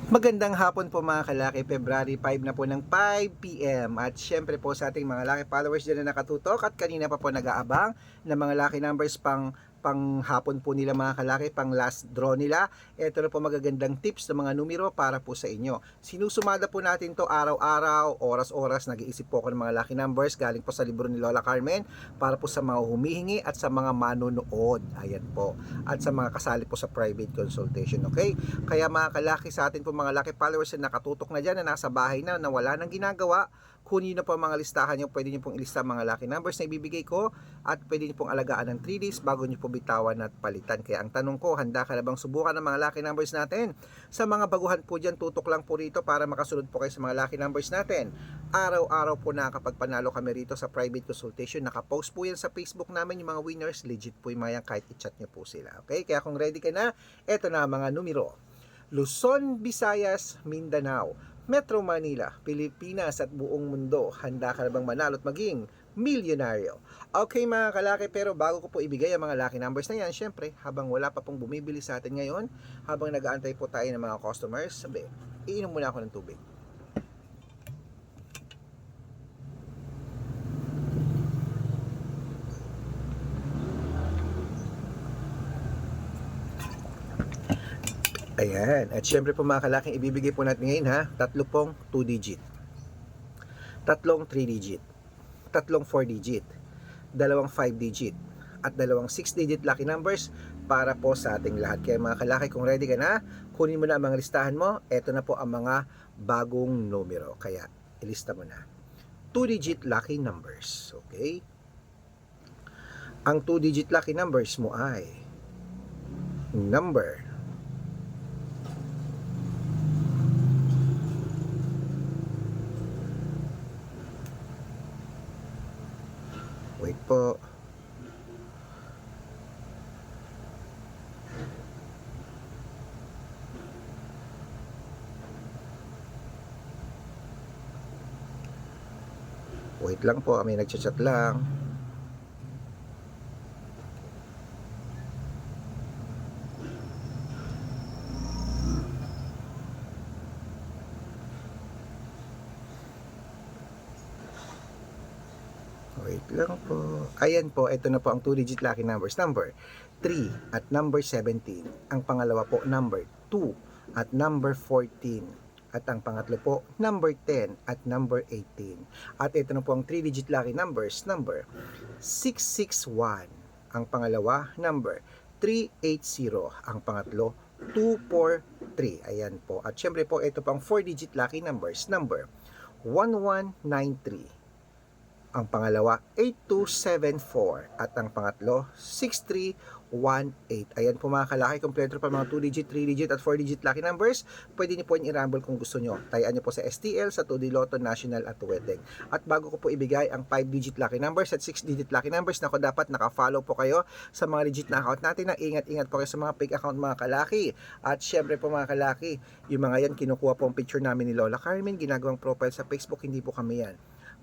Magandang hapon po mga kalaki, February 5 na po ng 5 PM. At syempre po sa ating mga laki followers dyan na nakatutok at kanina pa po nag-aabang ng mga laki numbers pang hapon po nila mga kalaki, pang last draw nila. Ito na po magagandang tips ng mga numero para po sa inyo. Sinusumada po natin to araw-araw, oras-oras, nag-iisip po ako ng mga laki numbers galing po sa libro ni Lola Carmen para po sa mga humihingi at sa mga manonood. Ayan po. At sa mga kasali po sa private consultation, okay? Kaya mga kalaki sa atin po mga laki followers na nakatutok na dyan, na nasa bahay na wala nang ginagawa, kunin na po mga listahan nyo. Pwede nyo pong ilista mga lucky numbers na ibibigay ko at pwede nyo pong alagaan ng 3 days bago nyo po bitawan at palitan. Kaya ang tanong ko, handa ka na bang subukan ng mga lucky numbers natin? Sa mga baguhan po dyan, tutok lang po rito para makasunod po kayo sa mga lucky numbers natin. Araw-araw po nakakapagpanalo kami rito sa private consultation. Nakapost po yan sa Facebook namin yung mga winners. Legit po yung mga yan, kahit i-chat nyo po sila. Okay? Kaya kung ready ka na, eto na mga numero. Luzon, Visayas, Mindanao, Metro Manila, Pilipinas at buong mundo. Handa ka na bang manalo at maging milyonaryo? Okay mga kalaki, pero bago ko po ibigay ang mga lucky numbers na yan, syempre, habang wala pa pong bumibili sa atin ngayon, habang nag-aantay po tayo ng mga customers, sabi, iinom muna ako ng tubig. Ayan, at syempre po mga kalaking, ibibigay po natin ngayon ha, tatlo pong 2 digit, tatlong 3 digit, tatlong 4 digit, dalawang 5 digit, at dalawang 6 digit lucky numbers para po sa ating lahat. Kaya mga kalaki, kung ready ka na, kunin mo na ang mga listahan mo. Ito na po ang mga bagong numero, kaya ilista mo na. 2 digit lucky numbers, okay? Ang 2 digit lucky numbers mo ay number 8 po, wait lang po, may nagchat-chat lang. Wait lang po. Ayan po, ito na po ang 2 digit lucky numbers. Number 3 at number 17. Ang pangalawa po, number 2 at number 14. At ang pangatlo po, number 10 at number 18. At ito na po ang 3 digit lucky numbers. Number 661. Ang pangalawa, number 380. Ang pangatlo, 243. Ayan po. At syempre po, ito pang 4 digit lucky numbers. Number 1193. Ang pangalawa, 8274. At ang pangatlo, 6318. Ayan po mga kalaki, kompleto pa mga 2 digit, 3 digit at 4 digit lucky numbers. Pwede niyo po yung i-rumble kung gusto nyo. Tayaan niyo po sa STL, sa 2D Lotto, National at Wedding. At bago ko po ibigay ang 5 digit lucky numbers at 6 digit lucky numbers, nako dapat naka-follow po kayo sa mga legit na account natin. Na ingat-ingat po kayo sa mga fake account mga kalaki. At syempre po mga kalaki, yung mga yan kinukuha po ang picture namin ni Lola Carmen, ginagawang profile sa Facebook, hindi po kami yan.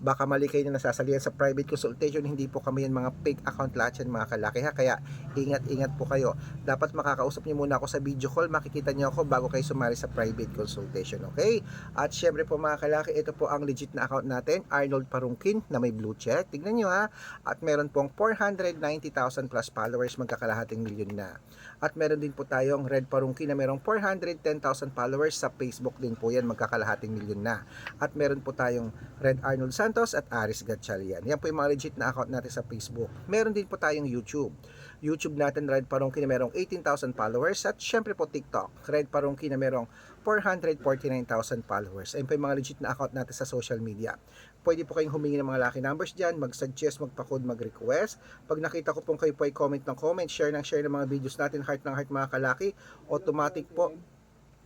Baka mali kayo na nasasalihan sa private consultation, hindi po kami yan mga fake account lahat yan mga kalaki ha. Kaya ingat-ingat po kayo. Dapat makakausap niyo muna ako sa video call, makikita niyo ako bago kayo sumali sa private consultation, okay? At syempre po mga kalaki, ito po ang legit na account natin, Arnold Parungkin na may blue check. Tignan niyo ha. At meron pong 490,000 plus followers, magkakalahating milyon na. At meron din po tayong Red Parungkin na merong 410,000 followers sa Facebook din po yan, magkakalahating milyon na. At meron po tayong Red Arnold Santos at Aris Gatchalian. Yan po yung mga legit na account natin sa Facebook. Meron din po tayong YouTube. YouTube natin, Red Parungkin na merong 18,000 followers. At syempre po TikTok, Red Parungkin na merong 449,000 followers. Ayun po yung mga legit na account natin sa social media. Pwede po kayong humingi ng mga lucky numbers dyan, mag-suggest, magpa-code, mag-request. Pag nakita ko pong kayo po ay comment ng comment, share ng mga videos natin, heart ng heart mga kalaki, automatic po,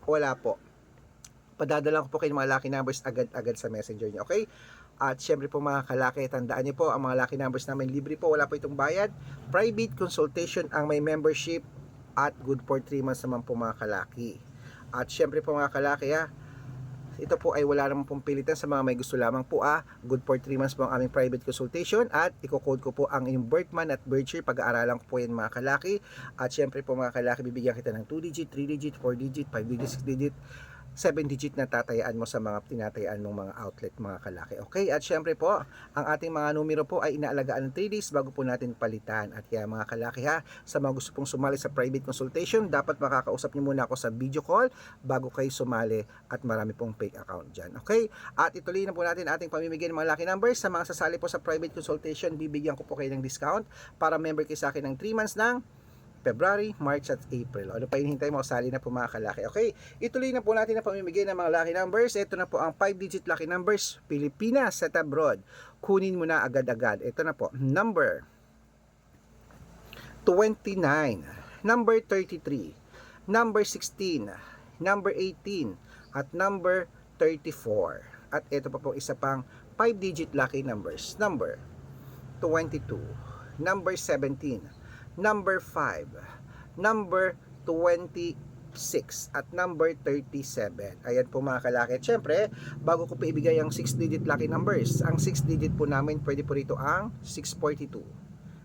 wala po. Padadala ko po kayo ng mga lucky numbers agad-agad sa messenger niyo, okay? At syempre po mga kalaki, tandaan niyo po, ang mga lucky numbers namin libre po, wala po itong bayad. Private consultation ang may membership at good for 3 months naman po mga kalaki. At syempre po mga kalaki ha, ito po ay wala namang pong pilitan sa mga may gusto lamang po good for 3 months po ang aming private consultation at i-code ko po ang inyong birth month at birth year, pag-aaralan ko po yan mga kalaki. At syempre po mga kalaki, bibigyan kita ng 2 digit, 3 digit, 4 digit, 5 digit, 6 digit 7-digit na tatayaan mo sa mga tinatayaan mong mga outlet mga kalaki. Okay? At syempre po, ang ating mga numero po ay inaalagaan ng 3 days bago po natin palitan. At kaya mga kalaki ha, sa mga gusto pong sumali sa private consultation, dapat makakausap niyo muna ako sa video call bago kayo sumali at marami pong fake account dyan. Okay? At ituloy na po natin ating pamimigay ng mga lucky numbers. Sa mga sasali po sa private consultation, bibigyan ko po kayo ng discount para member kayo sa akin ng 3 months ng February, March at April. Ano pa hinihintay mo? Sali na po mga kalaki. Okay, ituloy na po natin ang pamimigay ng mga lucky numbers. Ito na po ang 5-digit lucky numbers. Pilipinas at abroad. Kunin mo na agad-agad. Ito na po. Number 29, number 33, number 16, number 18, at number 34. At ito pa po isa pang 5-digit lucky numbers. Number 22, number 17, number 5, number 26, at number 37. Ayan po mga kalaki. Siyempre, bago ko po ibigay ang 6-digit lucky numbers, ang 6-digit po namin, pwede po rito ang 642,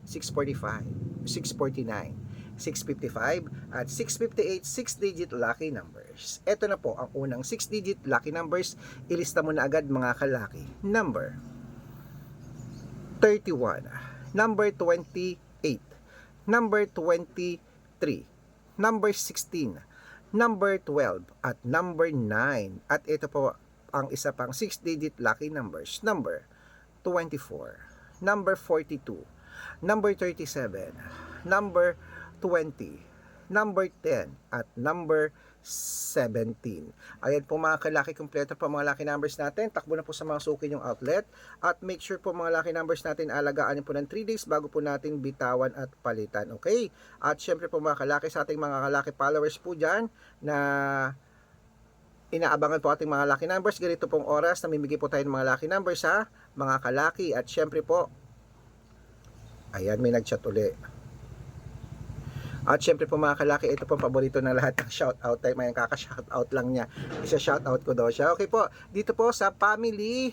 645, 649, 655, at 658 6-digit lucky numbers. Ito na po ang unang 6-digit lucky numbers. Ilista mo na agad mga kalaki. Number 31, number 28, number 23, number 16, number 12, at number 9. At ito po ang isa pang 6-digit lucky numbers. Number 24, number 42, number 37, number 20, number 10, at number 17. Ayan po mga kalaki, kompleto po mga lucky numbers natin. Takbo na po sa mga suki yung outlet. At make sure po mga lucky numbers natin, alagaan po ng 3 days bago po natin bitawan at palitan. Okay? At syempre po mga kalaki, sa ating mga kalaki followers po dyan na inaabangan po ating mga lucky numbers, ganito pong oras, namimigay po tayo ng mga lucky numbers ha, mga kalaki. At syempre po, ayan, may nag-chat uli. At syempre po mga kalaki, ito pong paborito ng lahat ng shoutout time. May kaka-shoutout lang niya. Isa-shoutout ko daw siya. Okay po, dito po sa Family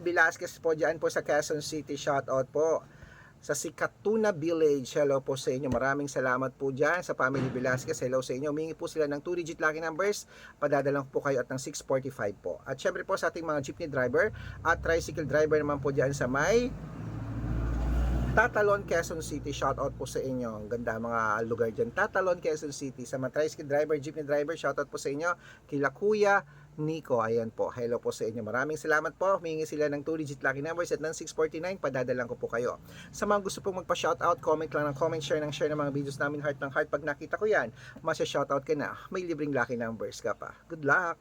Velasquez po, dyan po sa Quezon City. Shoutout po sa Sikatuna Village. Hello po sa inyo. Maraming salamat po dyan sa Family Velasquez. Hello sa inyo. Humingi po sila ng 2-digit lucky numbers. Padadalang po kayo at ng 645 po. At syempre po sa ating mga jeepney driver at tricycle driver naman po dyan sa may Tatalon, Quezon City. Shoutout po sa inyo. Ang ganda mga lugar dyan. Tatalon, Quezon City. Sa mga tricycle driver, jeepney driver, shoutout po sa inyo. Kila Kuya Nico. Ayan po. Hello po sa inyo. Maraming salamat po. Humingi sila ng 2-digit lucky numbers at ng 649. Padadalang ko po kayo. Sa mga gusto pong magpa-shoutout, comment lang ng comment, share ng mga videos namin. Heart ng heart. Pag nakita ko yan, masya-shoutout ka na. May libreng lucky numbers ka pa. Good luck!